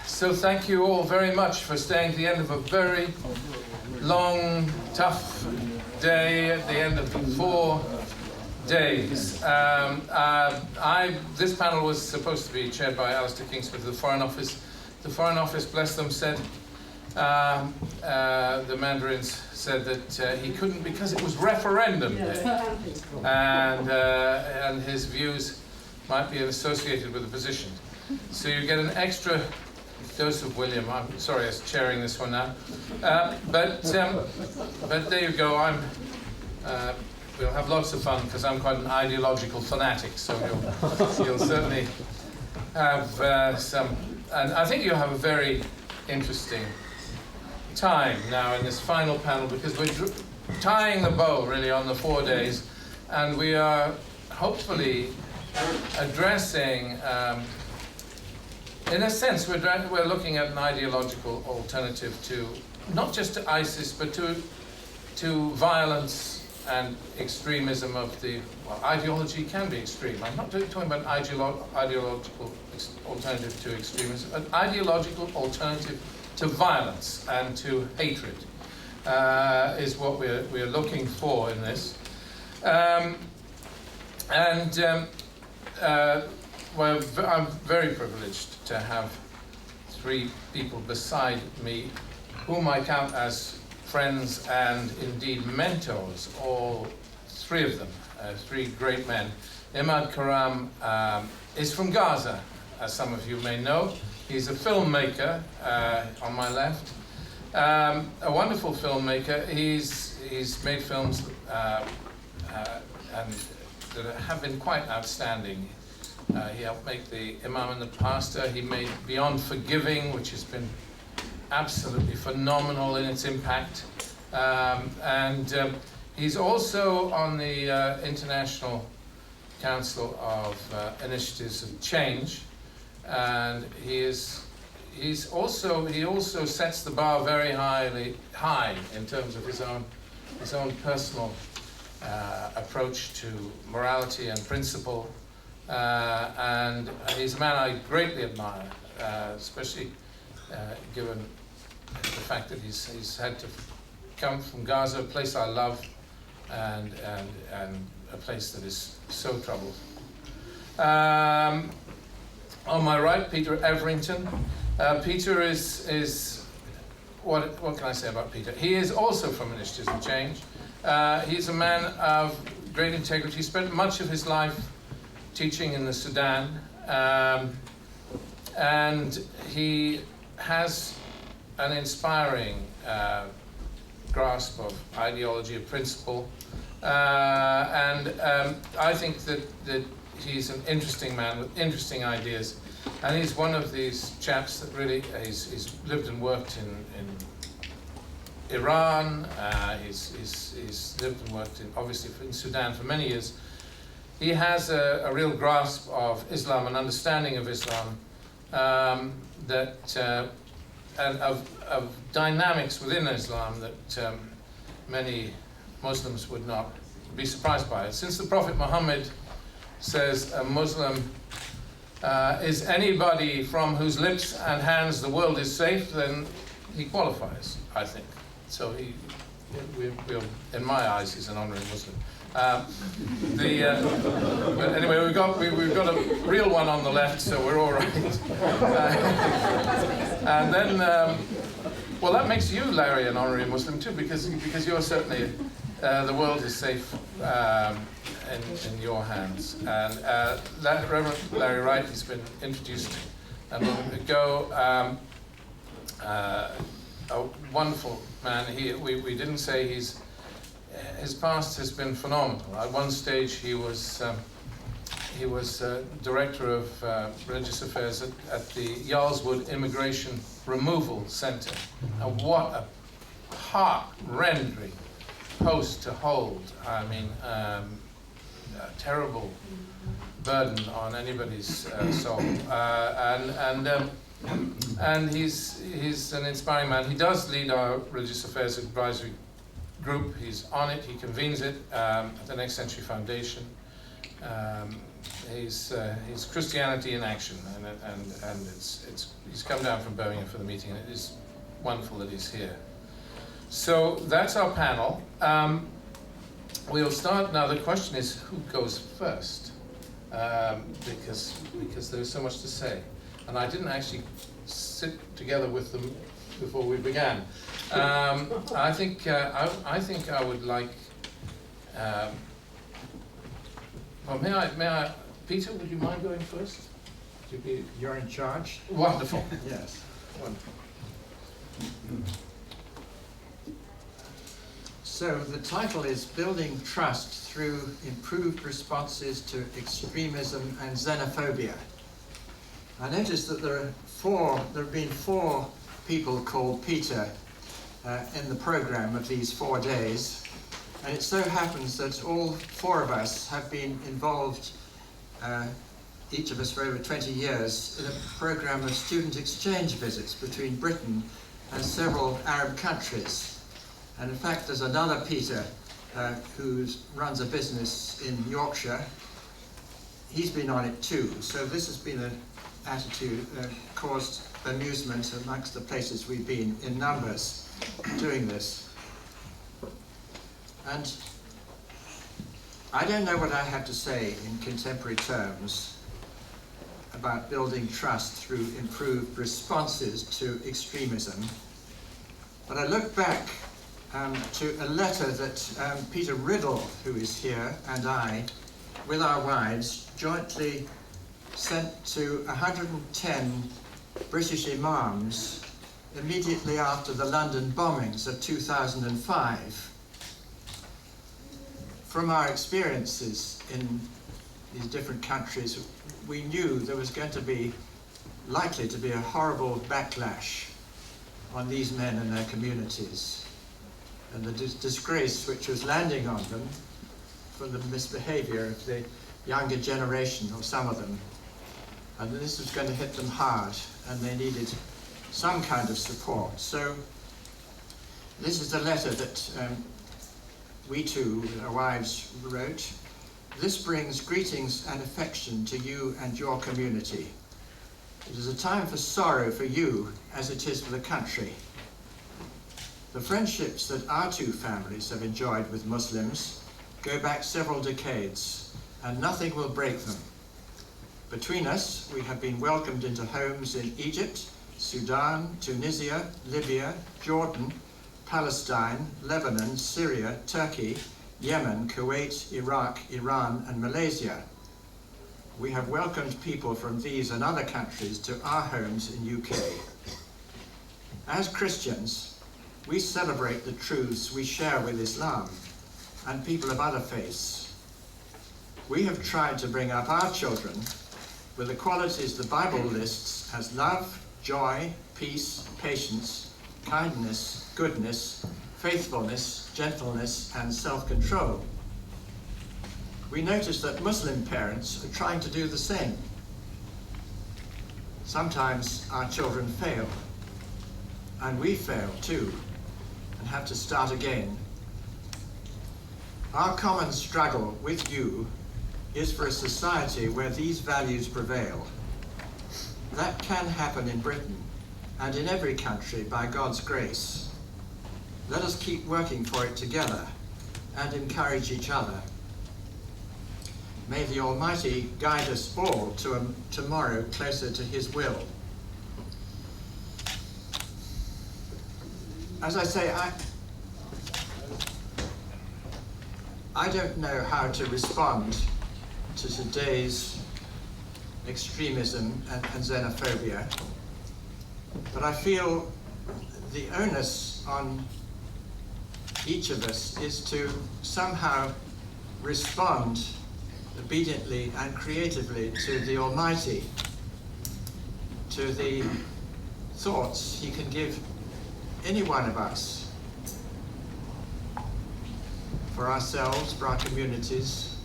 So thank you all very much for staying to the end of a very long, tough day, at the end of 4 days. This panel was supposed to be chaired by Alistair Kingsford of the Foreign Office. The Foreign Office, bless them, said, the Mandarins said that he couldn't because it was referendum day, and his views might be associated with the position. So you get an extra dose of William. I'm sorry, I was chairing this one now, but there you go. We'll have lots of fun because I'm quite an ideological fanatic. So you'll certainly have some, and I think you'll have a very interesting time now in this final panel because we're tying the bow really on the 4 days, and we are hopefully addressing. In a sense, we're looking at an ideological alternative to, not just to ISIS, but to violence and extremism of the, well, ideology can be extreme. I'm not talking about an ideological alternative to extremism, an ideological alternative to violence and to hatred is what we're looking for in this. Well, I'm very privileged to have 3 people beside me whom I count as friends and indeed mentors, all 3 of them, 3 great men. Imad Karam is from Gaza, as some of you may know. He's a filmmaker on my left, a wonderful filmmaker. He's made films and that have been quite outstanding. He helped make The Imam and the Pastor. He made Beyond Forgiving, which has been absolutely phenomenal in its impact. He's also on the International Council of Initiatives of Change, and he also sets the bar very high in terms of his own personal approach to morality and principle. And he's a man I greatly admire, especially given the fact that he's had to come from Gaza, a place I love, and a place that is so troubled. On my right, Peter Everington. Peter is what can I say about Peter? He is also from Initiatives of Change. He's a man of great integrity. He spent much of his life teaching in the Sudan, and he has an inspiring grasp of ideology, of principle, and I think that he's an interesting man with interesting ideas, and he's one of these chaps that really he's lived and worked in Iran. He's lived and worked obviously in Sudan for many years. He has a real grasp of Islam, an understanding of Islam, and of dynamics within Islam that many Muslims would not be surprised by. Since the Prophet Muhammad says a Muslim is anybody from whose lips and hands the world is safe, then he qualifies, I think. So in my eyes, he's an honorary Muslim. But anyway, we've got a real one on the left, so we're all right. And then, well, that makes you, Larry, an honorary Muslim too, because you're certainly the world is safe in your hands. And Reverend Larry Wright has been introduced a moment ago. A wonderful man. We didn't say his past has been phenomenal. At one stage, he was director of religious affairs at the Yarlswood Immigration Removal Centre. And what a heart-rending post to hold. I mean, a terrible burden on anybody's soul. And he's an inspiring man. He does lead our religious affairs advisory group. He's on it. He convenes it at the Next Century Foundation. He's Christianity in action, and he's come down from Birmingham for the meeting, and it is wonderful that he's here. So that's our panel. We'll start now. The question is, who goes first? Because there's so much to say, and I didn't actually sit together with them before we began. I think I would like. Well, may I? Peter, would you mind going first? You're in charge? Wonderful. Yes. Wonderful. So the title is Building Trust Through Improved Responses to Extremism and Xenophobia. I noticed that there have been four people called Peter in the program of these 4 days. And it so happens that all four of us have been involved, each of us for over 20 years, in a program of student exchange visits between Britain and several Arab countries. And in fact, there's another Peter who runs a business in Yorkshire. He's been on it too. So this has been an attitude caused amusement amongst the places we've been in numbers doing this. And I don't know what I have to say in contemporary terms about building trust through improved responses to extremism. But I look back to a letter that Peter Riddle, who is here, and I, with our wives, jointly sent to 110 British imams immediately after the London bombings of 2005. From our experiences in these different countries, we knew there was going to be likely to be a horrible backlash on these men and their communities, and the disgrace which was landing on them from the misbehavior of the younger generation, or some of them. And this was going to hit them hard, and they needed some kind of support. So this is the letter that we two, our wives, wrote. This brings greetings and affection to you and your community. It is a time for sorrow for you as it is for the country. The friendships that our two families have enjoyed with Muslims go back several decades, and nothing will break them. Between us, we have been welcomed into homes in Egypt, Sudan, Tunisia, Libya, Jordan, Palestine, Lebanon, Syria, Turkey, Yemen, Kuwait, Iraq, Iran, and Malaysia. We have welcomed people from these and other countries to our homes in UK. As Christians, we celebrate the truths we share with Islam and people of other faiths. We have tried to bring up our children with the qualities the Bible lists as love, joy, peace, patience, kindness, goodness, faithfulness, gentleness, and self-control. We notice that Muslim parents are trying to do the same. Sometimes our children fail, and we fail too, and have to start again. Our common struggle with you is for a society where these values prevail. That can happen in Britain and in every country by God's grace. Let us keep working for it together and encourage each other. May the Almighty guide us all to a tomorrow closer to His will. As I say, I don't know how to respond to today's extremism and xenophobia, but I feel the onus on each of us is to somehow respond obediently and creatively to the Almighty, to the thoughts He can give any one of us, for ourselves, for our communities,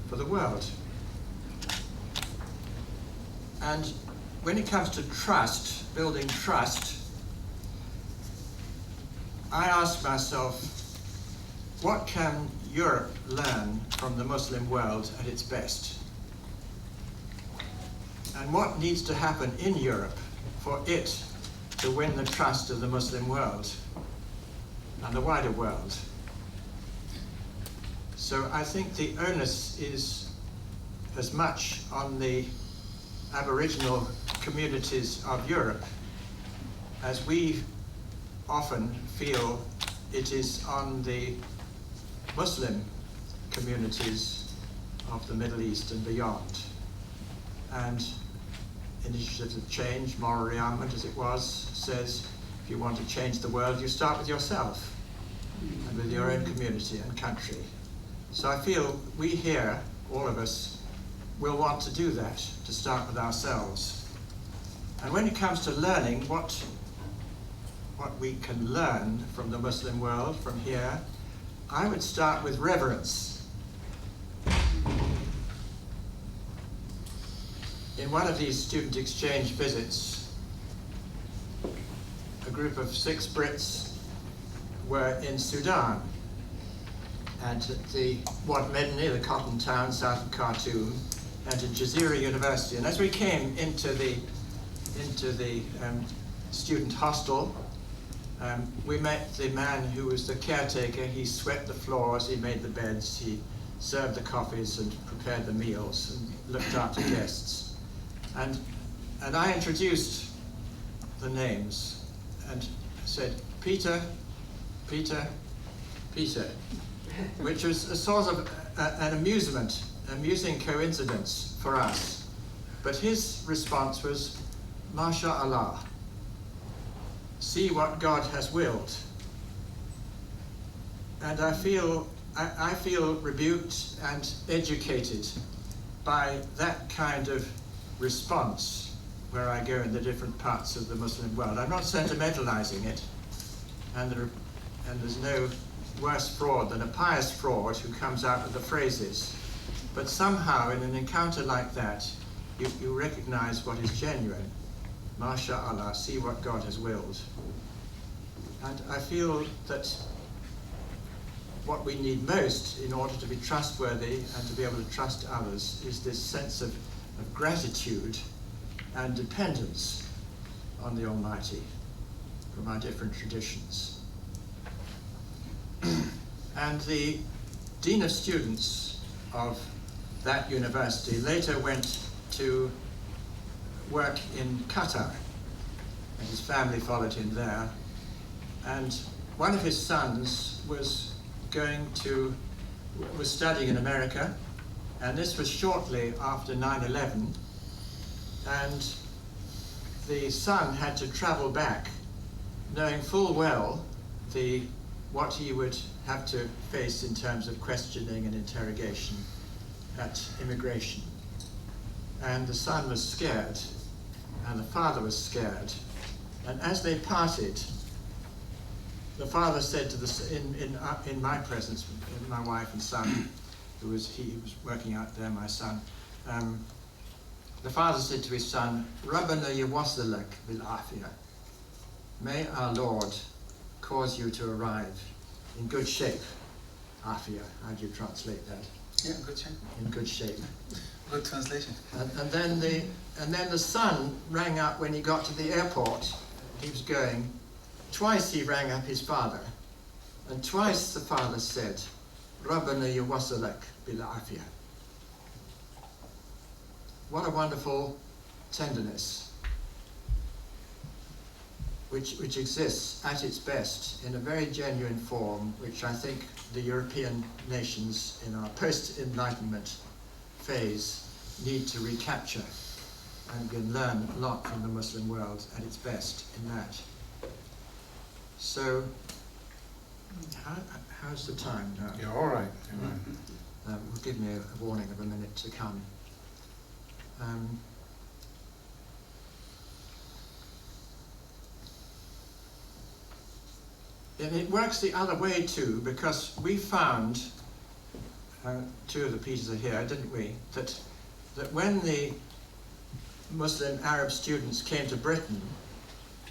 for the world. And when it comes to trust, building trust, I ask myself, what can Europe learn from the Muslim world at its best? And what needs to happen in Europe for it to win the trust of the Muslim world and the wider world? So I think the onus is as much on the Aboriginal communities of Europe as we often feel it is on the Muslim communities of the Middle East and beyond. And Initiative of Change, Moral Rearmament as it was, says if you want to change the world, you start with yourself and with your own community and country. So I feel we here, all of us, will want to do that, to start with ourselves. And when it comes to learning, what we can learn from the Muslim world, from here, I would start with reverence. In one of these student exchange visits, a group of 6 Brits were in Sudan and at the Wad Medni, the cotton town south of Khartoum, and at Jazeera University. And as we came into the student hostel, we met the man who was the caretaker. He swept the floors, he made the beds, he served the coffees and prepared the meals and looked after guests. And I introduced the names and said, Peter, Peter, Peter, which was a sort of an amusing coincidence for us. But his response was, Masha Allah, see what God has willed. And I feel rebuked and educated by that kind of response where I go in the different parts of the Muslim world. I'm not sentimentalizing it, and there's no worse fraud than a pious fraud who comes out with the phrases. But somehow in an encounter like that, you recognize what is genuine. Masha Allah, see what God has willed. And I feel that what we need most in order to be trustworthy and to be able to trust others is this sense of gratitude and dependence on the Almighty from our different traditions. And the Dean of Students of that university later went to work in Qatar, and his family followed him there. And one of his sons was studying in America, and this was shortly after 9/11, and the son had to travel back, knowing full well what he would have to face in terms of questioning and interrogation at immigration. And the son was scared, and the father was scared. And as they parted, the father said to in my presence, my wife and son, he was working out there, my son, the father said to his son, Rabbana yawassalak bil afiyah. May our Lord cause you to arrive in good shape. Afiyah, how do you translate that? Yeah, good shape. In good shape. Good translation. And then the son rang up when he got to the airport. He was going. Twice he rang up his father, and twice the father said, Rabbana yawassalak bil afiyah. What a wonderful tenderness, which exists at its best in a very genuine form, which I think the European nations in our post-Enlightenment phase need to recapture, and can learn a lot from the Muslim world at its best in that. So, how's the time now? You're all right. You're right. Will give me a warning of a minute to come. And it works the other way too, because we found, 2 of the pieces are here, didn't we, that when the Muslim Arab students came to Britain,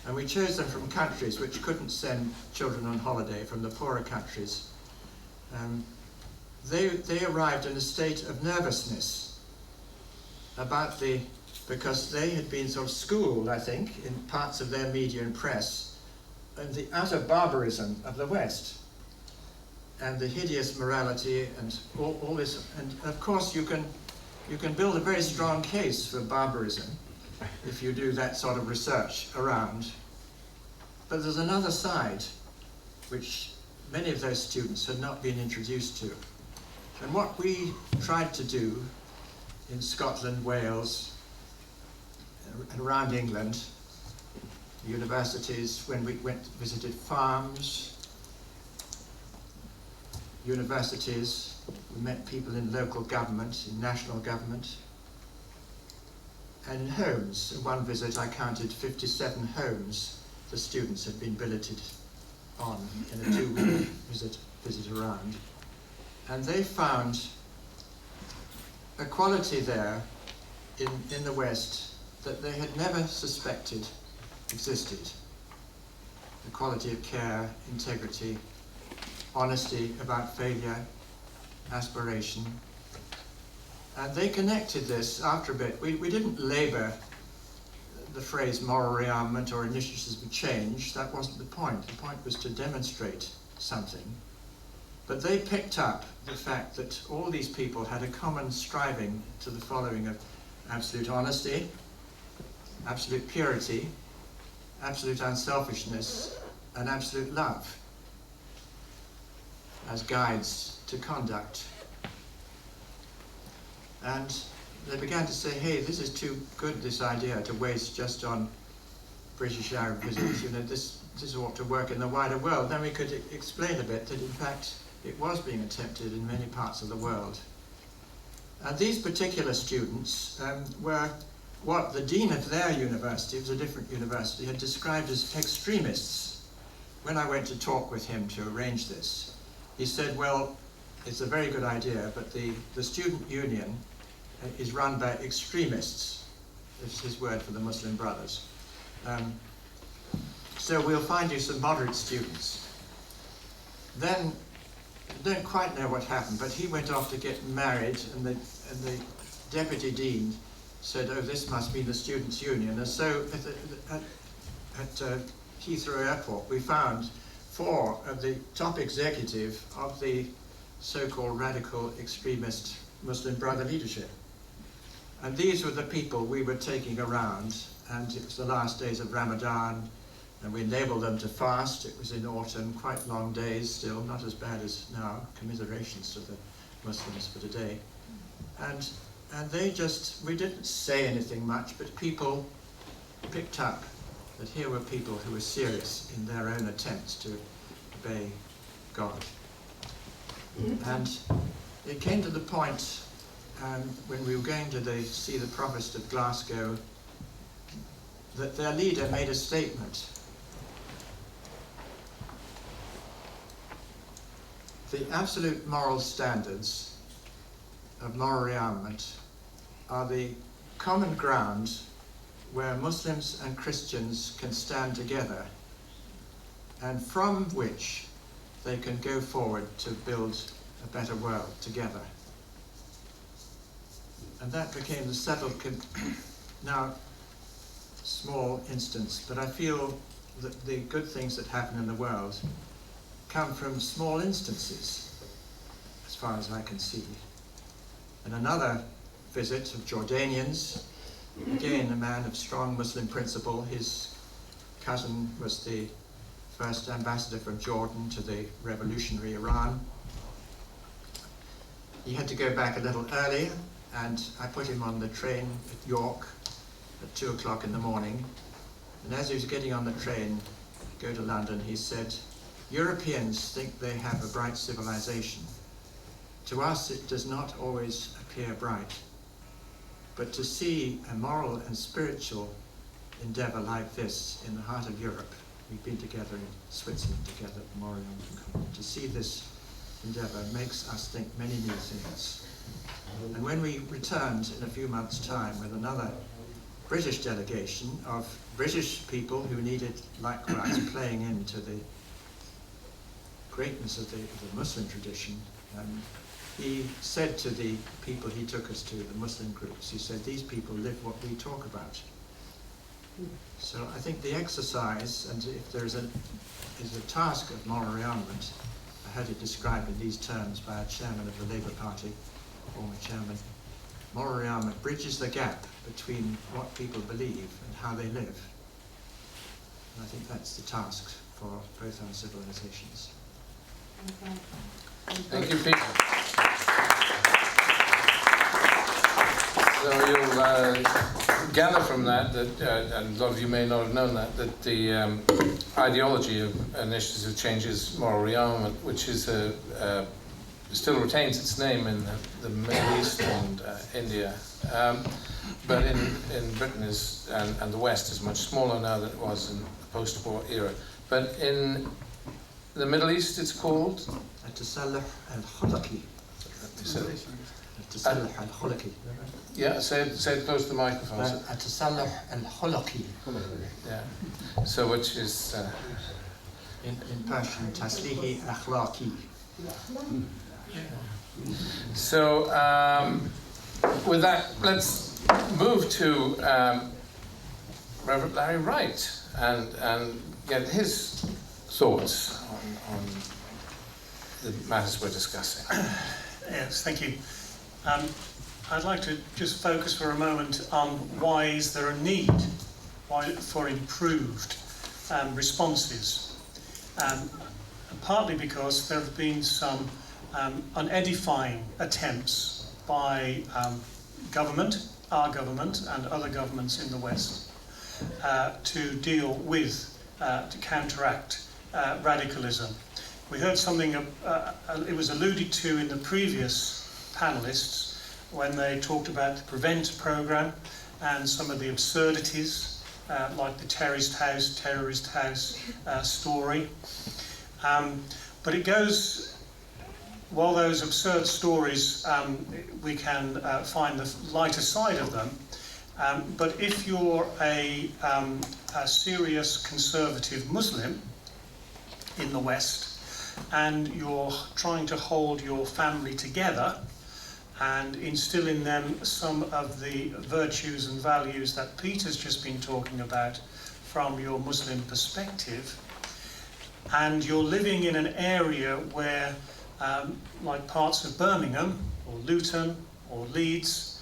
and we chose them from countries which couldn't send children on holiday, from the poorer countries, they arrived in a state of nervousness because they had been sort of schooled, I think, in parts of their media and press, and the utter barbarism of the West, and the hideous morality and all this. And of course you can build a very strong case for barbarism if you do that sort of research around. But there's another side which many of those students had not been introduced to. And what we tried to do in Scotland, Wales, and around England, universities, when we visited farms, universities, we met people in local government, in national government, and in homes. In one visit I counted 57 homes the students had been billeted on in a 2-week visit around. And they found a quality there in the West that they had never suspected existed. The quality of care, integrity, honesty about failure, aspiration. And they connected this after a bit. We didn't labour the phrase moral rearmament or initiatives of change. That wasn't the point. The point was to demonstrate something. But they picked up the fact that all these people had a common striving to the following of absolute honesty, absolute purity, absolute unselfishness, and absolute love as guides to conduct. And they began to say, hey, this is too good, this idea, to waste just on British Arab visitors. You know, this ought to work in the wider world. Then we could explain a bit that, in fact, it was being attempted in many parts of the world. And these particular students were what the dean of their university, it was a different university, had described as extremists. When I went to talk with him to arrange this, he said, well, it's a very good idea, but the student union is run by extremists. It's his word for the Muslim Brothers. So we'll find you some moderate students. Then, I don't quite know what happened, but he went off to get married, and the deputy dean said, oh, this must be the students' union. And so at Heathrow Airport, we found 4 of the top executive of the so-called radical extremist Muslim Brother leadership. And these were the people we were taking around, and it was the last days of Ramadan, and we enabled them to fast. It was in autumn, quite long days still, not as bad as now. Commiserations to the Muslims for today. And they just, we didn't say anything much, but people picked up that here were people who were serious in their own attempts to obey God. And it came to the point when we were going to see the Provost of Glasgow that their leader made a statement. The absolute moral standards of moral rearmament are the common ground where Muslims and Christians can stand together, and from which they can go forward to build a better world together. And that became the settled, now small instance, but I feel that the good things that happen in the world come from small instances, as far as I can see. And another visit of Jordanians, again a man of strong Muslim principle. His cousin was the first ambassador from Jordan to the revolutionary Iran. He had to go back a little earlier, and I put him on the train at York at 2 o'clock in the morning. And as he was getting on the train to go to London, he said, Europeans think they have a bright civilization. To us it does not always appear bright. But to see a moral and spiritual endeavour like this in the heart of Europe, we've been together in Switzerland together at Memorial, to see this endeavour makes us think many new things. And when we returned in a few months' time with another British delegation of British people who needed likewise playing into the greatness of the Muslim tradition, he said to the people he took us to, the Muslim groups, he said, these people live what we talk about. So I think the exercise, and if there's a task of moral rearmament, I heard it described in these terms by a chairman of the Labour Party, former chairman, moral rearmament bridges the gap between what people believe and how they live. And I think that's the task for both our civilizations. Thank you, Peter. So you'll gather from that, and a lot of you may not have known that the ideology of Initiatives of Change is moral rearmament, which is still retains its name in the Middle East and India, but in Britain and the West is much smaller now than it was in the post-war era. But in the Middle East, it's called التسلح الخلقي. التسلح الخلقي. Yeah, say it close to the microphone. التسلح الخلقي. Yeah. So which is in Persian تسليح أخلاقي. So with that, let's move to Reverend Larry Wright and get his thoughts on the matters we're discussing. Yes, thank you. I'd like to just focus for a moment on why is there a need for improved responses. Partly because there have been some unedifying attempts by our government and other governments in the West to deal with, to counteract radicalism. We heard something, it was alluded to in the previous panellists when they talked about the PREVENT programme and some of the absurdities like the terrorist house story. But it goes, while those absurd stories, we can find the lighter side of them, but if you're a serious conservative Muslim in the West, and you're trying to hold your family together and instill in them some of the virtues and values that Peter's just been talking about from your Muslim perspective, and you're living in an area where, like parts of Birmingham or Luton or Leeds,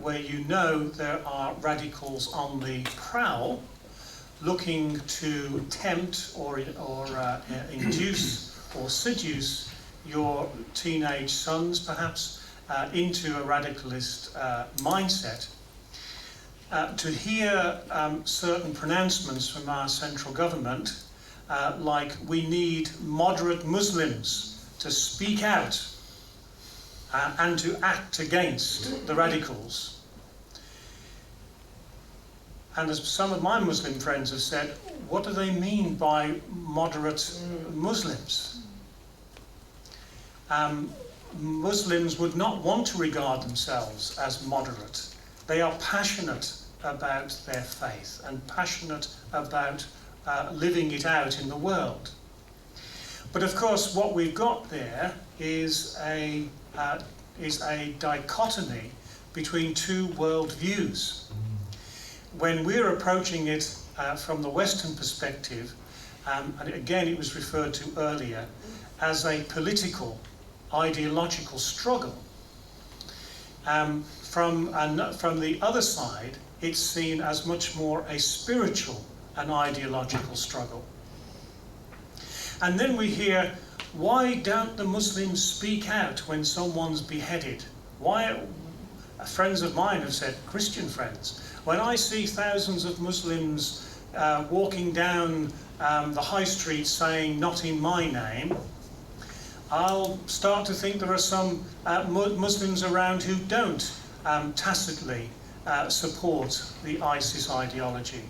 where you know there are radicals on the prowl looking to tempt or induce or seduce your teenage sons, perhaps, into a radicalist mindset. To hear certain pronouncements from our central government, like we need moderate Muslims to speak out and to act against the radicals. And as some of my Muslim friends have said, what do they mean by moderate Muslims? Muslims would not want to regard themselves as moderate. They are passionate about their faith and passionate about living it out in the world. But of course, what we've got there is a dichotomy between two worldviews. When we're approaching it from the Western perspective, and again it was referred to earlier, as a political, ideological struggle, from the other side, it's seen as much more a spiritual and ideological struggle. And then we hear, why don't the Muslims speak out when someone's beheaded? Why? Friends of mine have said, Christian friends, when I see thousands of Muslims walking down the high street saying, not in my name, I'll start to think there are some Muslims around who don't tacitly support the ISIS ideology.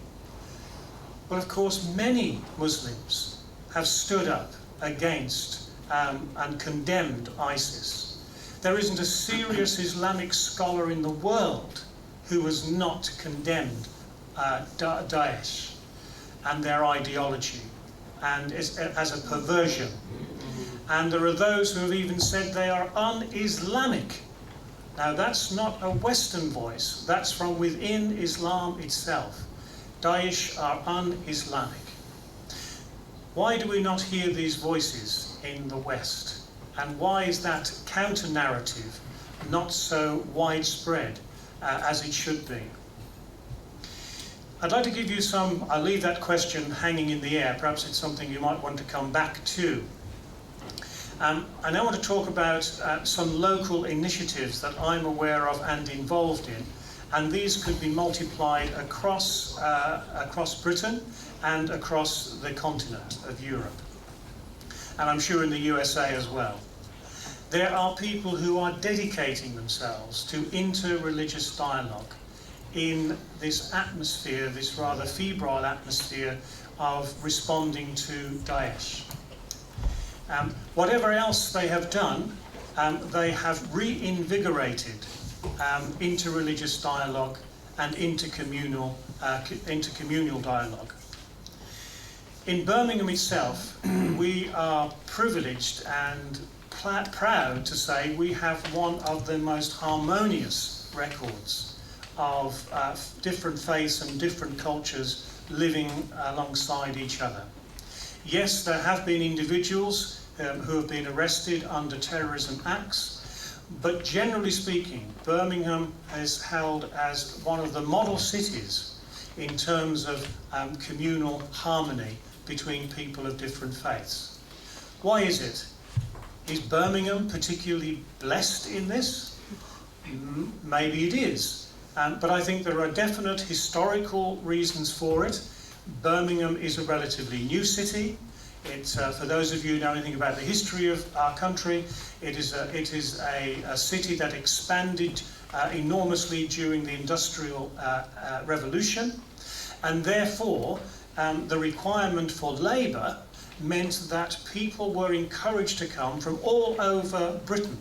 Well, of course, many Muslims have stood up against and condemned ISIS. There isn't a serious Islamic scholar in the world who has not condemned Daesh and their ideology and as a perversion. And there are those who have even said they are un-Islamic. Now that's not a Western voice, that's from within Islam itself. Daesh are un-Islamic. Why do we not hear these voices in the West? And why is that counter-narrative not so widespread as it should be? I'd like to give you some, I'll leave that question hanging in the air, perhaps it's something you might want to come back to. I now want to talk about some local initiatives that I'm aware of and involved in, and these could be multiplied across Britain and across the continent of Europe, and I'm sure in the USA as well. There are people who are dedicating themselves to inter-religious dialogue in this atmosphere, this rather febrile atmosphere of responding to Daesh. Whatever else they have done, they have reinvigorated inter-religious dialogue and intercommunal dialogue. In Birmingham itself, we are privileged and proud to say we have one of the most harmonious records of different faiths and different cultures living alongside each other. Yes, there have been individuals who have been arrested under terrorism acts, but generally speaking, Birmingham is held as one of the model cities in terms of communal harmony between people of different faiths. Why is it? Is Birmingham particularly blessed in this? Maybe it is, but I think there are definite historical reasons for it. Birmingham is a relatively new city. It's, for those of you who know anything about the history of our country, it is a city that expanded enormously during the Industrial Revolution, and therefore the requirement for labour meant that people were encouraged to come from all over Britain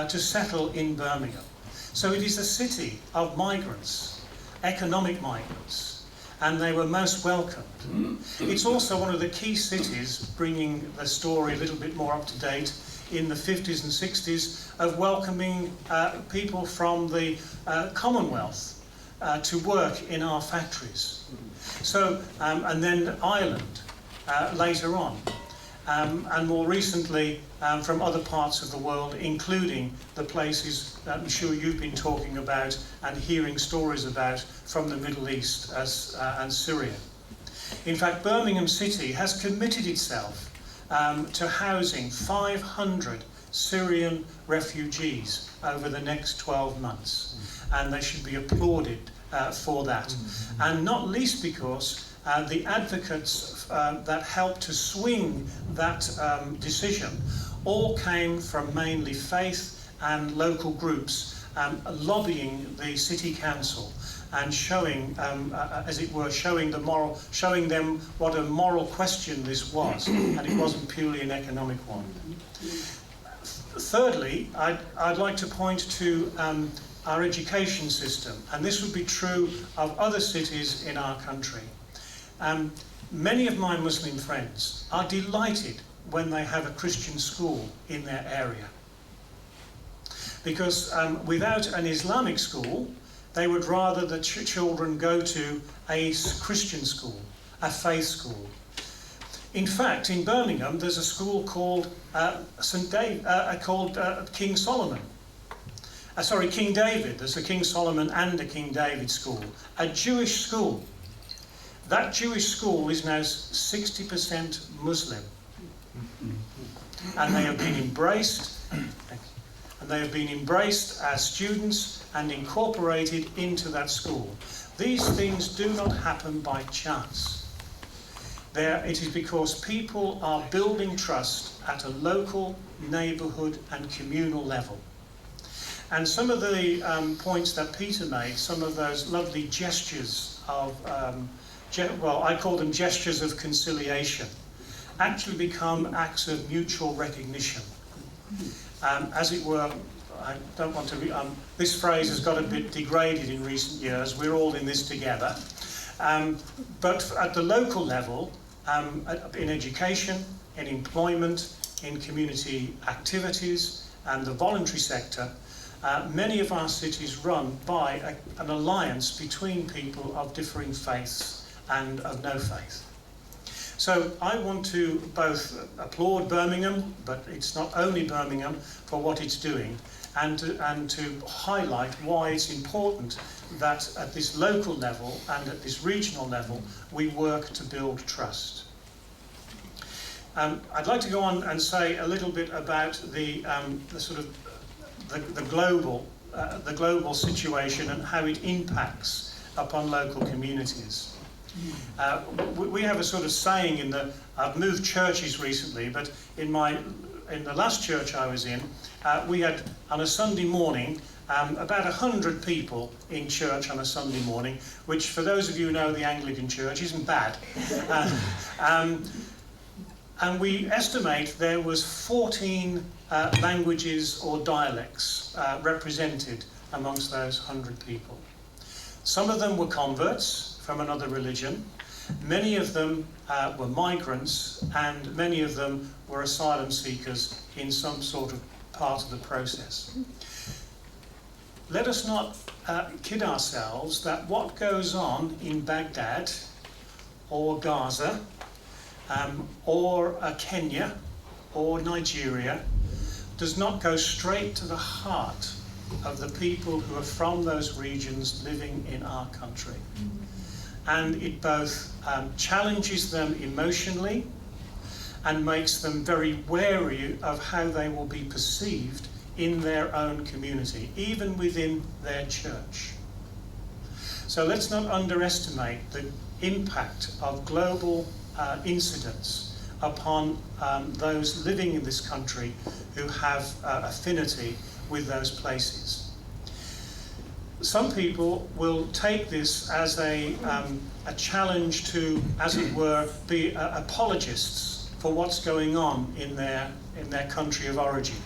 to settle in Birmingham. So it is a city of migrants, economic migrants, and they were most welcomed. It's also one of the key cities, bringing the story a little bit more up to date, in the 50s and 60s, of welcoming people from the Commonwealth to work in our factories. So, and then Ireland later on, and more recently from other parts of the world, including the places that I'm sure you've been talking about and hearing stories about from the Middle East and Syria. In fact, Birmingham City has committed itself to housing 500 Syrian refugees over the next 12 months, and they should be applauded for that. And not least because the advocates that helped to swing that decision all came from mainly faith and local groups lobbying the city council and showing, as it were, showing them what a moral question this was, and it wasn't purely an economic one. Thirdly, I'd like to point to our education system, and this would be true of other cities in our country. Many of my Muslim friends are delighted when they have a Christian school in their area, because without an Islamic school, they would rather that children go to a Christian school, a faith school. In fact, in Birmingham, there's a school called King Solomon. King David. There's a King Solomon and a King David school, a Jewish school. That Jewish school is now 60% Muslim, and they have been embraced. And they have been embraced as students and incorporated into that school. These things do not happen by chance. It is because people are building trust at a local, neighbourhood and communal level. And some of the points that Peter made, some of those lovely gestures of, I call them gestures of conciliation, actually become acts of mutual recognition. As it were, I don't want to, this phrase has got a bit degraded in recent years, we're all in this together. But at the local level, in education, in employment, in community activities and the voluntary sector, many of our cities run by an alliance between people of differing faiths and of no faith. So I want to both applaud Birmingham, but it's not only Birmingham, for what it's doing, and to highlight why it's important that at this local level and at this regional level we work to build trust. I'd like to go on and say a little bit about the sort of the global situation and how it impacts upon local communities. We have a sort of saying I've moved churches recently, but in the last church I was in, we had on a Sunday morning about 100 people in church on a Sunday morning, which for those of you who know the Anglican Church isn't bad. And we estimate there was 14 languages or dialects represented amongst those 100 people. Some of them were converts from another religion. Many of them were migrants, and many of them were asylum seekers in some sort of part of the process. Let us not kid ourselves that what goes on in Baghdad or Gaza or Kenya or Nigeria does not go straight to the heart of the people who are from those regions living in our country. And it both challenges them emotionally and makes them very wary of how they will be perceived in their own community, even within their church. So let's not underestimate the impact of global incidents upon those living in this country who have affinity with those places. Some people will take this as a challenge to, as it were, be apologists for what's going on in their country of origin.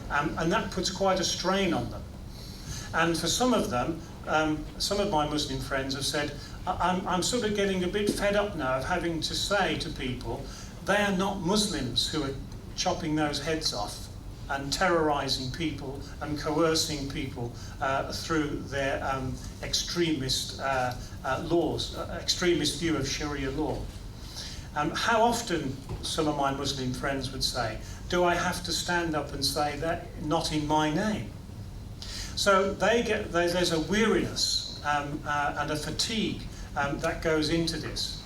And that puts quite a strain on them. And for some of them, some of my Muslim friends have said, I'm sort of getting a bit fed up now of having to say to people, they are not Muslims who are chopping those heads off and terrorising people and coercing people through their extremist laws, extremist view of Sharia law. How often, some of my Muslim friends would say, do I have to stand up and say that not in my name? So there's a weariness and a fatigue that goes into this.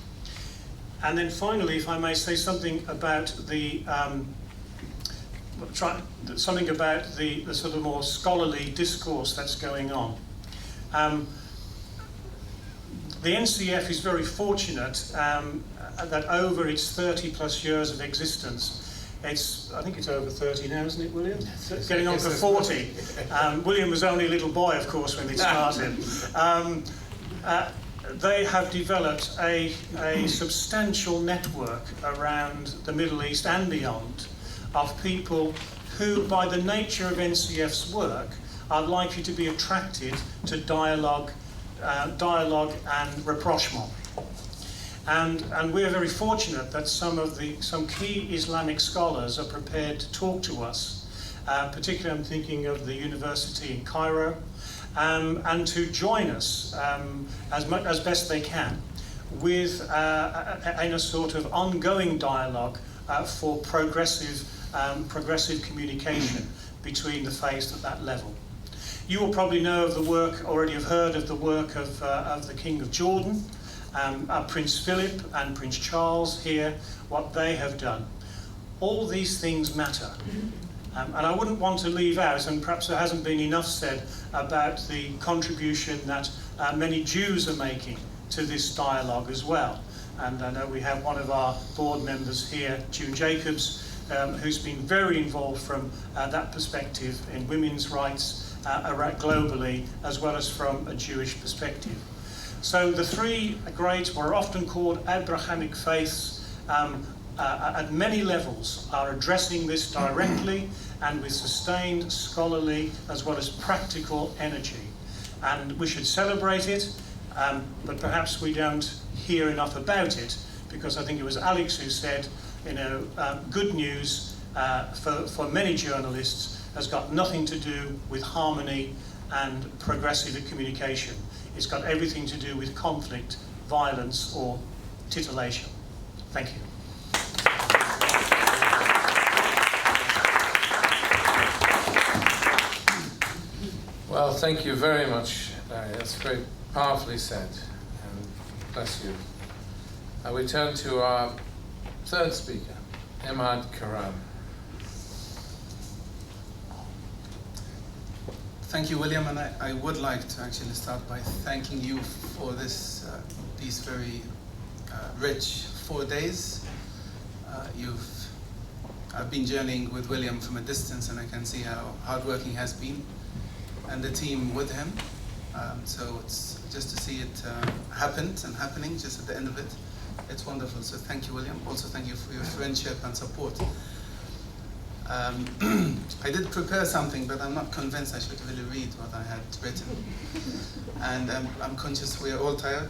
And then finally, if I may say something about the sort of more scholarly discourse that's going on. The NCF is very fortunate that over its 30 plus years of existence, I think it's over 30 now, isn't it, William? It's getting on for 40. William was only a little boy, of course, when it started. They have developed a substantial network around the Middle East and beyond of people who, by the nature of NCF's work, are likely to be attracted to dialogue and rapprochement. And we're very fortunate that some key Islamic scholars are prepared to talk to us, particularly I'm thinking of the university in Cairo, and to join us as best they can with in a sort of ongoing dialogue for progressive communication between the faiths at that level. You will probably know of the work, already have heard of the work of the King of Jordan, Prince Philip and Prince Charles here, what they have done. All these things matter. And I wouldn't want to leave out, and perhaps there hasn't been enough said, about the contribution that many Jews are making to this dialogue as well. And I know we have one of our board members here, June Jacobs, who's been very involved from that perspective in women's rights globally, as well as from a Jewish perspective. So the three great, what are often called Abrahamic faiths, at many levels are addressing this directly and with sustained scholarly as well as practical energy. And we should celebrate it, but perhaps we don't hear enough about it, because I think it was Alex who said, good news for many journalists, has got nothing to do with harmony and progressive communication. It's got everything to do with conflict, violence, or titillation. Thank you. Well, thank you very much, Larry. That's very powerfully said, and bless you. We turn to our third speaker, Emad Karam. Thank you, William, and I would like to actually start by thanking you for these very rich 4 days. I've been journeying with William from a distance, and I can see how hardworking he has been, and the team with him. So it's just to see it happened and happening just at the end of it. It's wonderful. So thank you, William. Also thank you for your friendship and support. I did prepare something, but I'm not convinced I should really read what I had written. And I'm conscious we are all tired,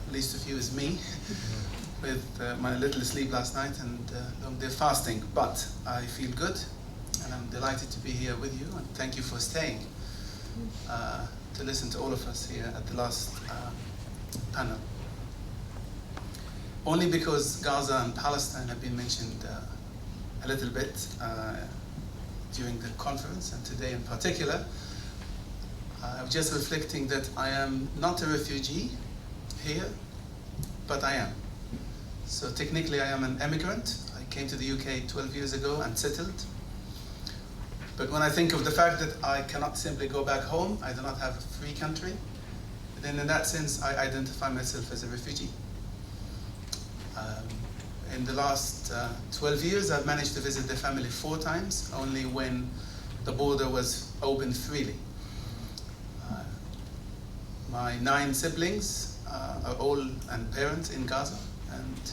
at least a few is me, with my little sleep last night and long day fasting. But I feel good, and I'm delighted to be here with you, and thank you for staying to listen to all of us here at the last panel. Only because Gaza and Palestine have been mentioned a little bit during the conference, and today in particular. I'm just reflecting that I am not a refugee here, but I am. So technically I am an immigrant. I came to the UK 12 years ago and settled. But when I think of the fact that I cannot simply go back home, I do not have a free country, then in that sense I identify myself as a refugee. In the last 12 years, I've managed to visit the family 4 times, only when the border was open freely. My 9 siblings are all and parents in Gaza, and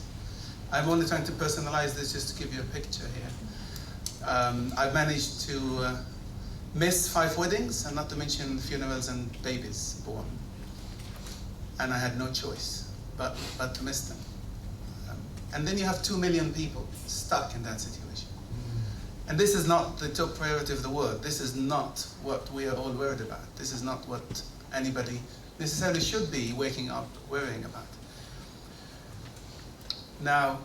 I'm only trying to personalize this just to give you a picture here. I've managed to miss 5 weddings, and not to mention funerals and babies born. And I had no choice but to miss them. And then you have 2 million people stuck in that situation. And this is not the top priority of the world. This is not what we are all worried about. This is not what anybody necessarily should be waking up worrying about. Now,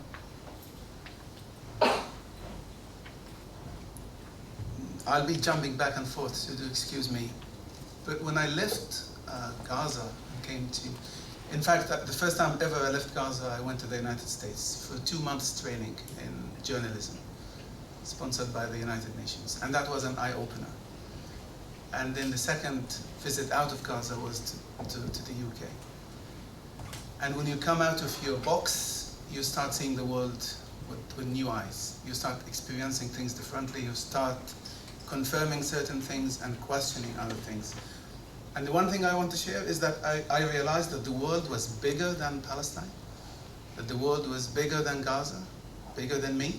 I'll be jumping back and forth, so do excuse me. But when I left Gaza and came to, in fact, the first time ever I left Gaza, I went to the United States for 2 months training in journalism, sponsored by the United Nations. And that was an eye-opener. And then the second visit out of Gaza was to the UK. And when you come out of your box, you start seeing the world with new eyes. You start experiencing things differently. You start confirming certain things and questioning other things. And the one thing I want to share is that I realized that the world was bigger than Palestine, that the world was bigger than Gaza, bigger than me.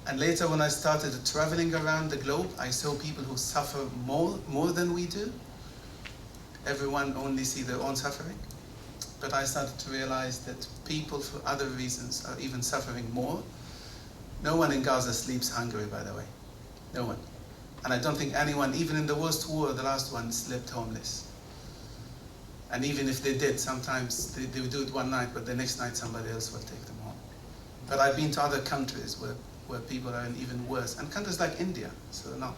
And later when I started traveling around the globe, I saw people who suffer more than we do. Everyone only sees their own suffering. But I started to realize that people for other reasons are even suffering more. No one in Gaza sleeps hungry, by the way. No one. And I don't think anyone, even in the worst war, the last one, slept homeless. And even if they did, sometimes they would do it one night, but the next night somebody else will take them home. But I've been to other countries where people are in even worse. And countries like India, so no,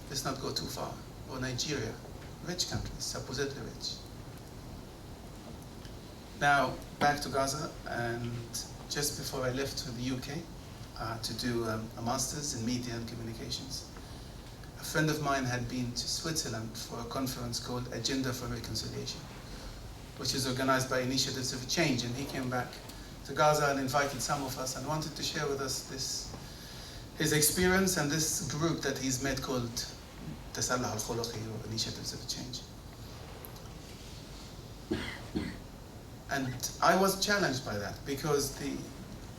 let's not go too far. Or Nigeria, rich countries, supposedly rich. Now, back to Gaza, and just before I left for the UK to do a master's in media and communications, a friend of mine had been to Switzerland for a conference called Agenda for Reconciliation, which is organized by Initiatives of Change, and he came back to Gaza and invited some of us and wanted to share with us his experience and this group that he's made called Tasallah al-Khuluqi, or Initiatives of Change. And I was challenged by that, because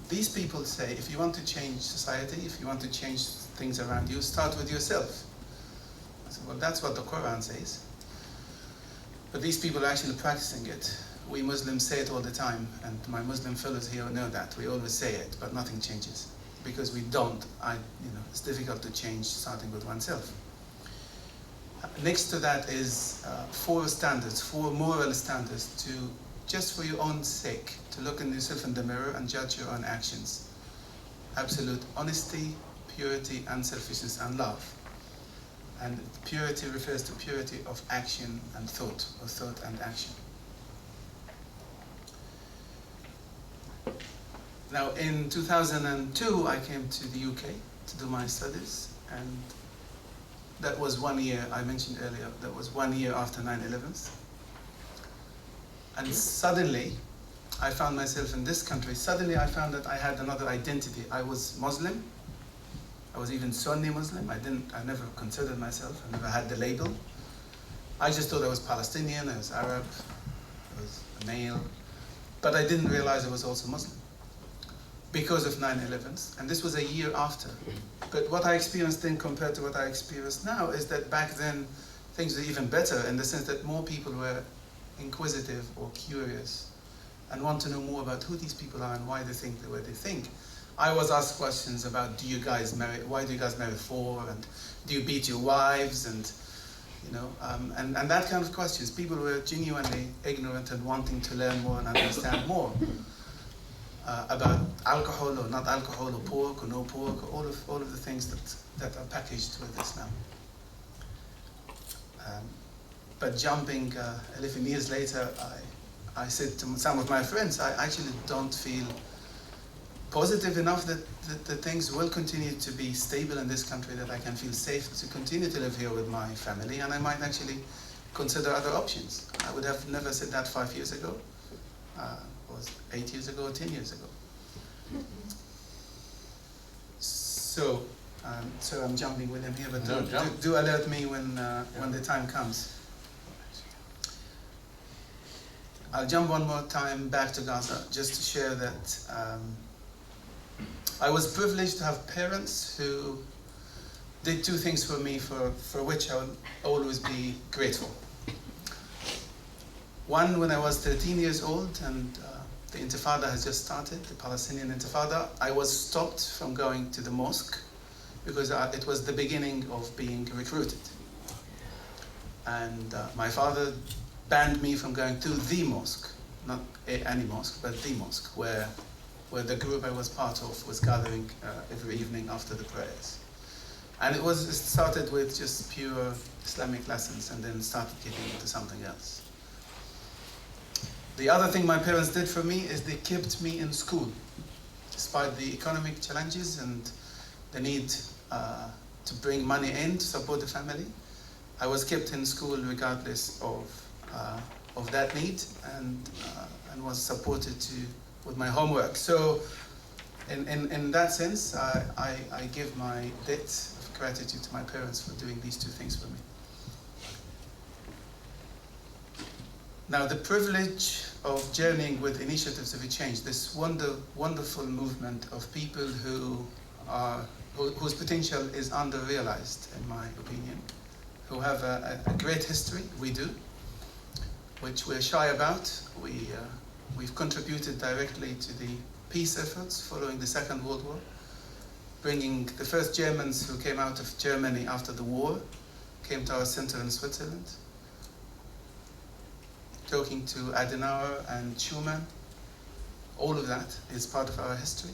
these people say, if you want to change society, if you want to change things around you, start with yourself. I said, well, that's what the Quran says. But these people are actually practicing it. We Muslims say it all the time, and my Muslim fellows here know that. We always say it, but nothing changes. because we don't. It's difficult to change, starting with oneself. Next to that is 4 standards, 4 moral standards to, just for your own sake, to look in yourself in the mirror and judge your own actions. Absolute honesty, purity, unselfishness, and love. And purity refers to purity of action and thought, or thought and action. Now, in 2002, I came to the UK to do my studies, and that was 1 year, I mentioned earlier, that was 1 year after 9/11. And suddenly, I found myself in this country. Suddenly, I found that I had another identity. I was Muslim. I was even Sunni Muslim. I never considered myself. I never had the label. I just thought I was Palestinian, I was Arab, I was a male. But I didn't realize I was also Muslim because of 9/11. And this was a year after. But what I experienced then compared to what I experience now is that back then things were even better, in the sense that more people were inquisitive or curious and want to know more about who these people are and why they think the way they think. I was asked questions about, why do you guys marry 4, and do you beat your wives, and and that kind of questions. People were genuinely ignorant and wanting to learn more and understand more about alcohol or not alcohol, or pork or no pork, or all of the things that are packaged with Islam. But jumping 11 years later, I said to some of my friends, I actually don't feel positive enough that things will continue to be stable in this country, that I can feel safe to continue to live here with my family, and I might actually consider other options. I would have never said that 5 years ago, or 8 years ago, or 10 years ago. So I'm jumping with him here, but do alert me when the time comes. I'll jump one more time back to Gaza, just to share that I was privileged to have parents who did 2 things for me for which I will always be grateful. One, when I was 13 years old and the Intifada has just started, the Palestinian Intifada, I was stopped from going to the mosque because it was the beginning of being recruited. And my father banned me from going to the mosque, not any mosque, but the mosque, where the group I was part of was gathering every evening after the prayers. And it started with just pure Islamic lessons, and then started getting into something else. The other thing my parents did for me is they kept me in school, despite the economic challenges and the need to bring money in to support the family. I was kept in school regardless of that need, and was supported with my homework. So in that sense, I give my debt of gratitude to my parents for doing these 2 things for me. Now, the privilege of journeying with Initiatives of Change, this wonderful movement of people whose potential is under-realized, in my opinion, who have a great history, we do, which we're shy about. We've contributed directly to the peace efforts following the Second World War, bringing the first Germans who came out of Germany after the war, came to our center in Switzerland, talking to Adenauer and Schumann. All of that is part of our history,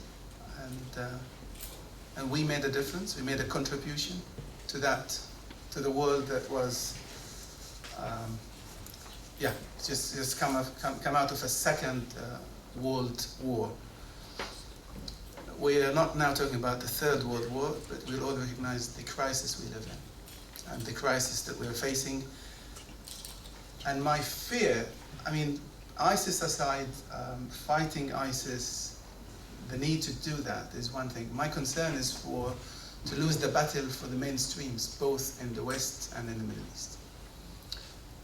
and we made a difference. We made a contribution to the world that was just come out of a Second World War. We are not now talking about the Third World War, but we'll all recognize the crisis we live in and the crisis that we're facing. And my fear, ISIS aside, fighting ISIS, the need to do that is one thing. My concern is to lose the battle for the mainstreams, both in the West and in the Middle East.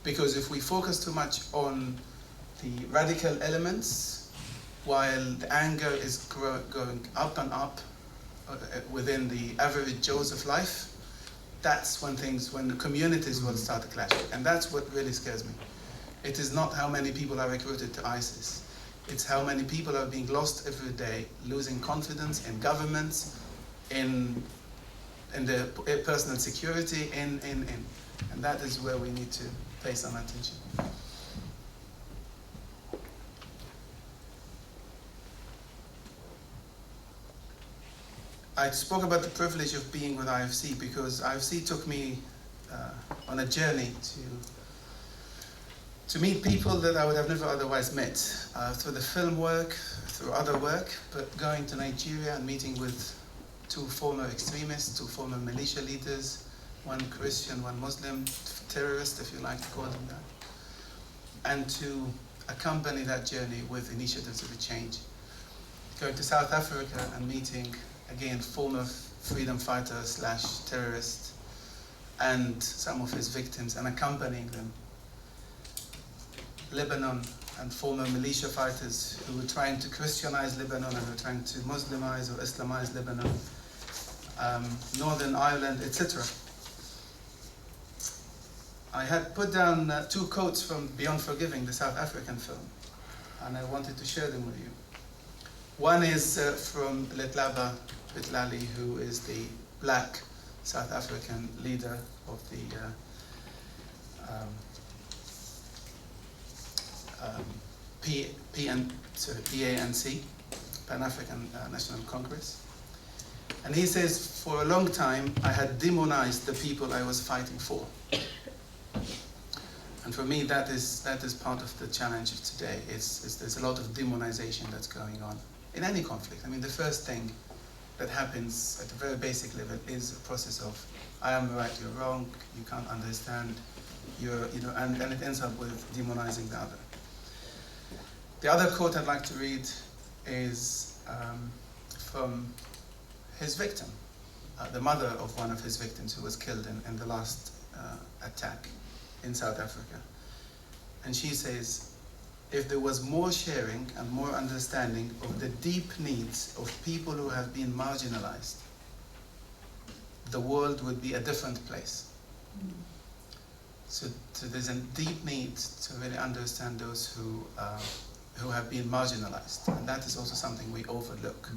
Because if we focus too much on the radical elements, while the anger is going up and up within the average Joes of life, that's when the communities will start to clash. And that's what really scares me. It is not how many people are recruited to ISIS. It's how many people are being lost every day, losing confidence in governments, in their personal security, and that is where we need to pay some attention. I spoke about the privilege of being with IFC because IFC took me on a journey to meet people that I would have never otherwise met through the film work, through other work, but going to Nigeria and meeting with 2 former extremists, 2 former militia leaders, 1 Christian, 1 Muslim, terrorist, if you like to call them that, and to accompany that journey with initiatives of a change. Going to South Africa and meeting, again, former freedom fighter / terrorist and some of his victims and accompanying them. Lebanon and former militia fighters who were trying to Christianize Lebanon and were trying to Muslimize or Islamize Lebanon, Northern Ireland, etc. I had put down 2 quotes from Beyond Forgiving, the South African film, and I wanted to share them with you. One is from Letlaba Bitlali, who is the black South African leader of the PANC, Pan-African National Congress. And he says, for a long time, I had demonized the people I was fighting for. And for me, that is part of the challenge of today. There's a lot of demonization that's going on in any conflict. I mean, the first thing that happens at a very basic level is a process of, I am right, you're wrong, you can't understand, and it ends up with demonizing the other. The other quote I'd like to read is from his victim, the mother of one of his victims who was killed in the last attack in South Africa. And she says, if there was more sharing and more understanding of the deep needs of people who have been marginalized, the world would be a different place. So there's a deep need to really understand those who have been marginalized, and that is also something we overlook.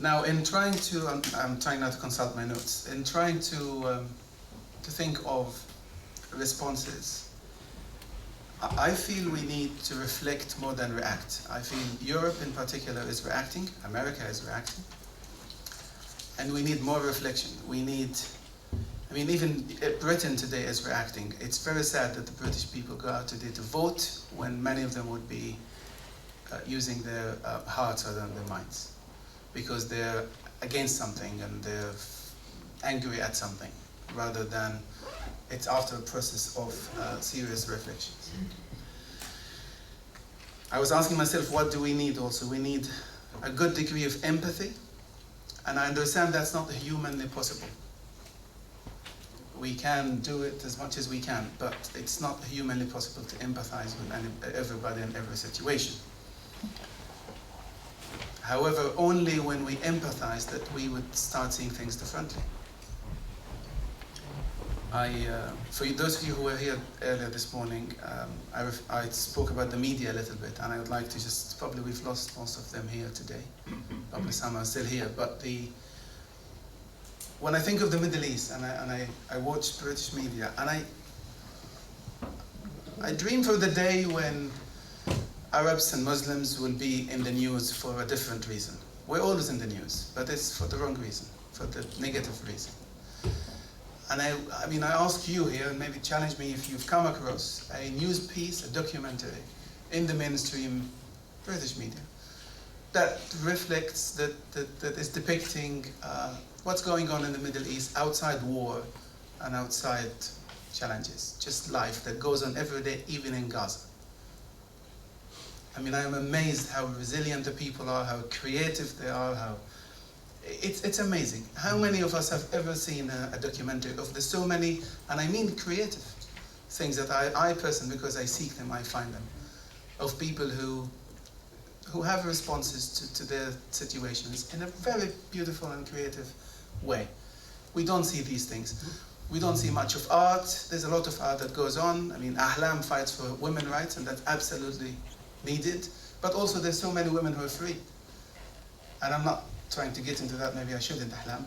Now, in trying to, I'm trying not to consult my notes, in trying to think of responses, I feel we need to reflect more than react. I feel Europe in particular is reacting, America is reacting, and we need more reflection. We need, I mean, even Britain today is reacting. It's very sad that the British people go out today to vote when many of them would be using their hearts rather than their minds, because they're against something and they're angry at something, rather than it's after a process of serious reflections. I was asking myself, what do we need also? We need a good degree of empathy, and I understand that's not humanly possible. We can do it as much as we can, but it's not humanly possible to empathize with everybody in every situation. However, only when we empathize that we would start seeing things differently. For those of you who were here earlier this morning, I spoke about the media a little bit, and I would like to just, probably we've lost most of them here today, probably some are still here, but when I think of the Middle East and I watch British media, and I dream for the day when Arabs and Muslims will be in the news for a different reason. We're always in the news, but it's for the wrong reason, for the negative reason. And I mean, I ask you here, and maybe challenge me if you've come across a news piece, a documentary in the mainstream British media that reflects, that is depicting what's going on in the Middle East outside war and outside challenges, just life that goes on every day, even in Gaza. I mean, I am amazed how resilient the people are, how creative they are, how it's amazing. How many of us have ever seen a documentary of the so many, and I mean creative, things that I personally, because I seek them, I find them, of people who have responses to their situations in a very beautiful and creative way. We don't see these things. We don't see much of art. There's a lot of art that goes on. I mean, Ahlam fights for women's rights, and that's absolutely needed. But also, there's so many women who are free. And I'm not trying to get into that. Maybe I shouldn't, Ahlam.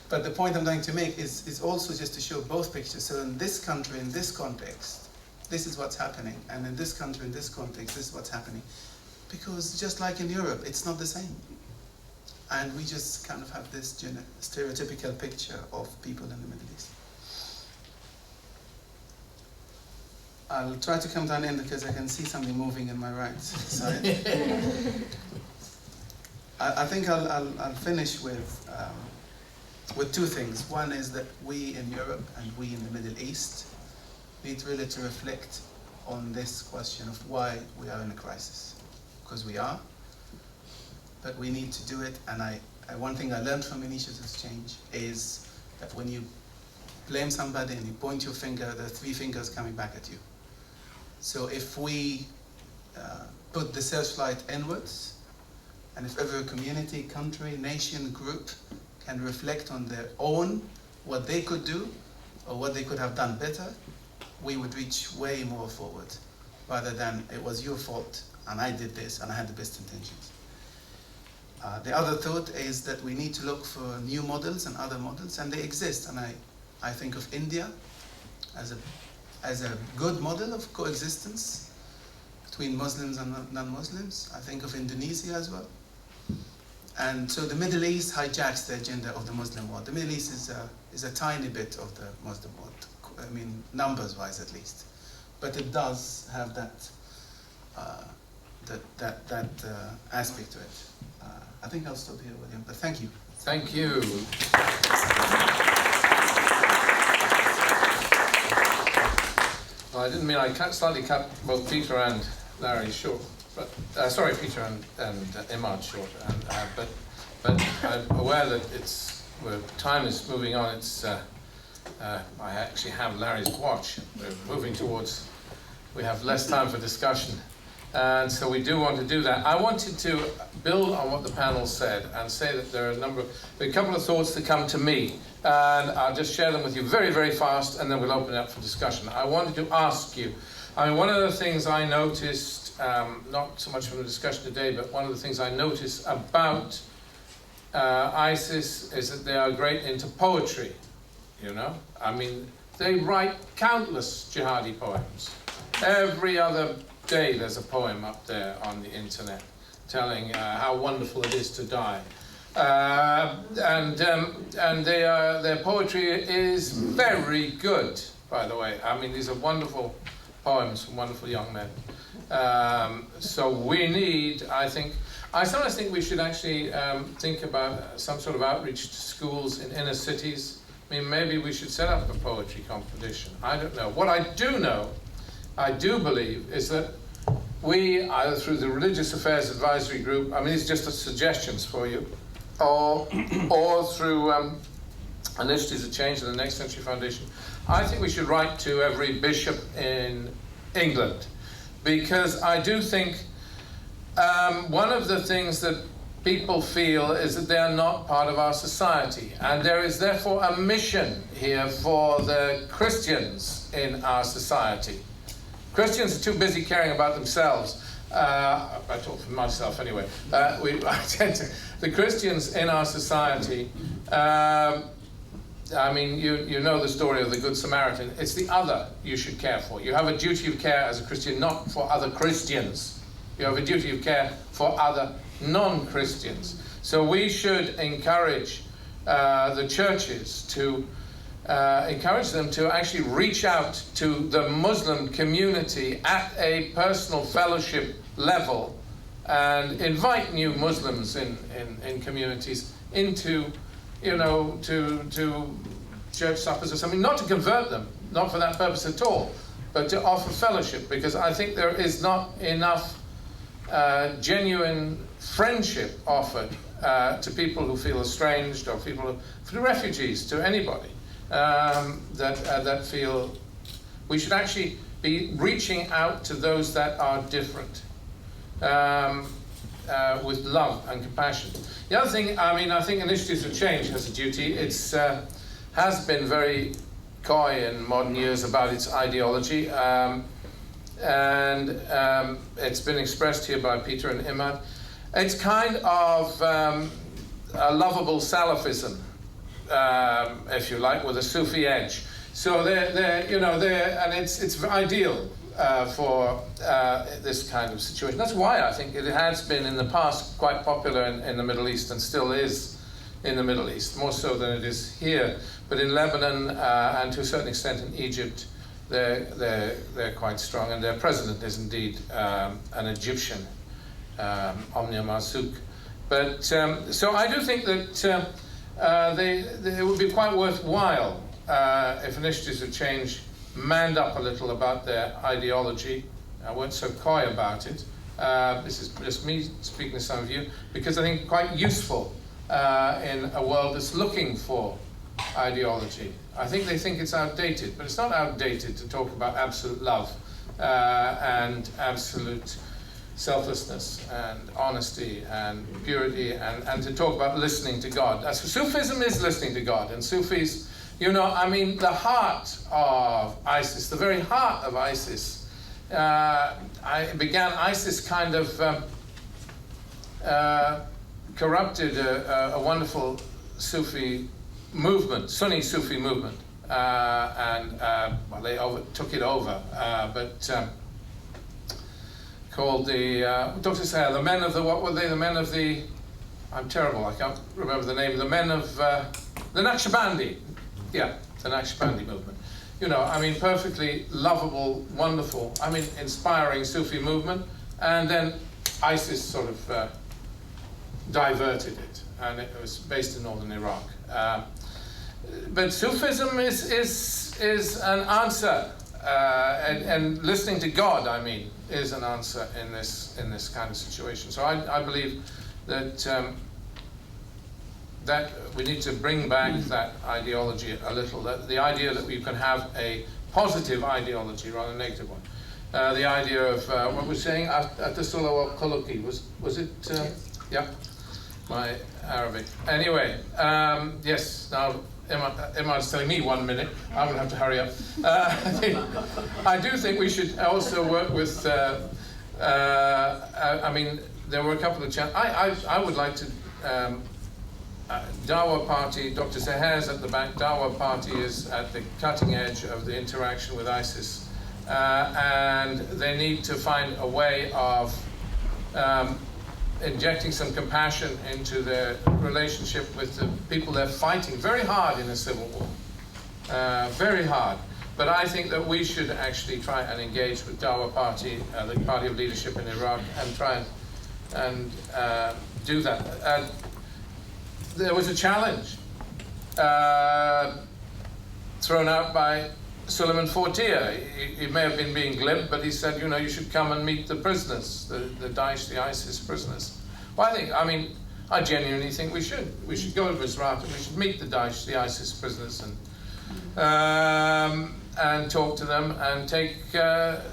But the point I'm trying to make is also just to show both pictures. So in this country, in this context, this is what's happening. And in this country, in this context, this is what's happening. Because just like in Europe, it's not the same. And we just kind of have this stereotypical picture of people in the Middle East. I'll try to come to an end because I can see something moving in my right side. I think I'll finish with two things. One is that we in Europe and we in the Middle East need really to reflect on this question of why we are in a crisis. Because we are, but we need to do it. And one thing I learned from Initiatives Change is that when you blame somebody and you point your finger, there are three fingers coming back at you. So if we put the searchlight inwards, and if every community, country, nation, group can reflect on their own, what they could do, or what they could have done better, we would reach way more forward, rather than it was your fault, and I did this, and I had the best intentions. The other thought is that we need to look for new models and other models, and they exist. And I think of India as a good model of coexistence between Muslims and non-Muslims. I think of Indonesia as well. And so the Middle East hijacks the agenda of the Muslim world. The Middle East is a tiny bit of the Muslim world, I mean, numbers-wise at least. But it does have that aspect to it. I think I'll stop here, William, but thank you. Thank you. Well, I didn't mean I slightly cut both Peter and Larry short, but sorry, Peter and Imad short. But I'm aware that time is moving on. I actually have Larry's watch. We're moving towards. We have less time for discussion. And so we do want to do that. I wanted to build on what the panel said and say that there are a couple of thoughts that come to me. And I'll just share them with you very, very fast, and then we'll open it up for discussion. I wanted to ask you, one of the things I noticed, not so much from the discussion today, but one of the things I noticed about ISIS is that they are great into poetry, you know? I mean, they write countless jihadi poems. Every other day there's a poem up there on the internet telling how wonderful it is to die. And their poetry is very good, by the way. I mean, these are wonderful poems from wonderful young men. So we need, I sometimes think we should actually think about some sort of outreach to schools in inner cities. I mean, maybe we should set up a poetry competition. I don't know. What I do know, I do believe, is that we, either through the Religious Affairs Advisory Group, I mean, these are just suggestions for you, or through Initiatives of Change and the Next Century Foundation, I think we should write to every bishop in England, because I do think one of the things that people feel is that they are not part of our society, and there is therefore a mission here for the Christians in our society. Christians are too busy caring about themselves. I talk for myself anyway. The Christians in our society, I mean, you know the story of the Good Samaritan. It's the other you should care for. You have a duty of care as a Christian, not for other Christians. You have a duty of care for other non-Christians. So we should encourage the churches to encourage them to actually reach out to the Muslim community at a personal fellowship level and invite new Muslims in communities into, you know, to church suppers or something, not to convert them, not for that purpose at all, but to offer fellowship, because I think there is not enough genuine friendship offered to people who feel estranged, or to refugees, to anybody. That feel we should actually be reaching out to those that are different with love and compassion. The other thing, I mean, I think Initiatives of Change has a duty. It's has been very coy in modern years about its ideology. It's been expressed here by Peter and Imad. It's kind of a lovable Salafism, if you like, with a Sufi edge. So and it's ideal for this kind of situation. That's why I think it has been in the past quite popular in the Middle East and still is in the Middle East, more so than it is here. But in Lebanon and to a certain extent in Egypt, they're quite strong, and their president is indeed an Egyptian, Omnia Marzouk. But so I do think that it would be quite worthwhile if initiatives of change manned up a little about their ideology. I weren't so coy about it. This is just me speaking to some of you, because I think quite useful in a world that's looking for ideology. I think they think it's outdated, but it's not outdated to talk about absolute love and absolute selflessness and honesty and purity and to talk about listening to God. Sufism is listening to God, and Sufis, the heart of ISIS, the very heart of ISIS, ISIS kind of corrupted a wonderful Sufi movement, Sunni Sufi movement, they took it over, called the Dr. Sahel, the men of the, what were they, the men of the, I'm terrible, I can't remember the name, the men of the Naqshbandi, the Naqshbandi movement. Perfectly lovable, wonderful, inspiring Sufi movement, and then ISIS sort of diverted it, and it was based in northern Iraq. But Sufism is an answer, and listening to God, is an answer in this kind of situation. So I believe that that we need to bring back that ideology a little. That the idea that we can have a positive ideology rather than a negative one. The idea of what we're saying at-tasula wa khuluqi, was it? Yeah, my Arabic. Anyway, yes. Now Imad's telling me 1 minute. I'm going to have to hurry up. I do think we should also work with. There were a couple of challenges. I would like to. Dawa Party, Dr. Seher's at the back. Dawa Party is at the cutting edge of the interaction with ISIS, and they need to find a way of injecting some compassion into their relationship with the people they're fighting very hard in a civil war, very hard. But I think that we should actually try and engage with Dawa Party, the party of leadership in Iraq, and try and do that. There was a challenge thrown out by Suleiman Fortier. He may have been being glib, but he said, you should come and meet the prisoners, the Daesh, the ISIS prisoners. Well, I genuinely think we should. We should go to Misrata, we should meet the Daesh, the ISIS prisoners, and talk to them and take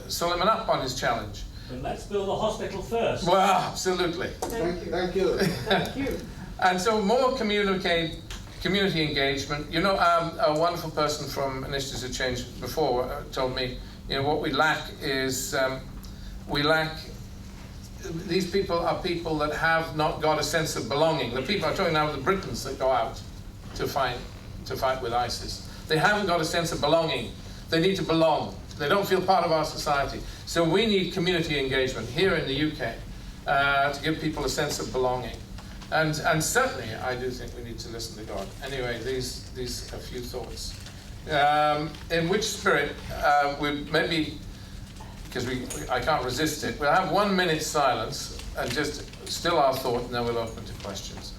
Suleiman up on his challenge. But let's build a hospital first. Well, absolutely. Thank you. Thank you. And so more community engagement. A wonderful person from Initiatives of Change before told me, what we lack is, these people are people that have not got a sense of belonging. The people, I'm talking now of the Britons that go out to fight with ISIS. They haven't got a sense of belonging. They need to belong. They don't feel part of our society. So we need community engagement here in the UK to give people a sense of belonging. And certainly, I do think we need to listen to God. Anyway, these are a few thoughts. In which spirit, we maybe, because I can't resist it, we'll have 1 minute silence and just still our thought, and then we'll open to questions.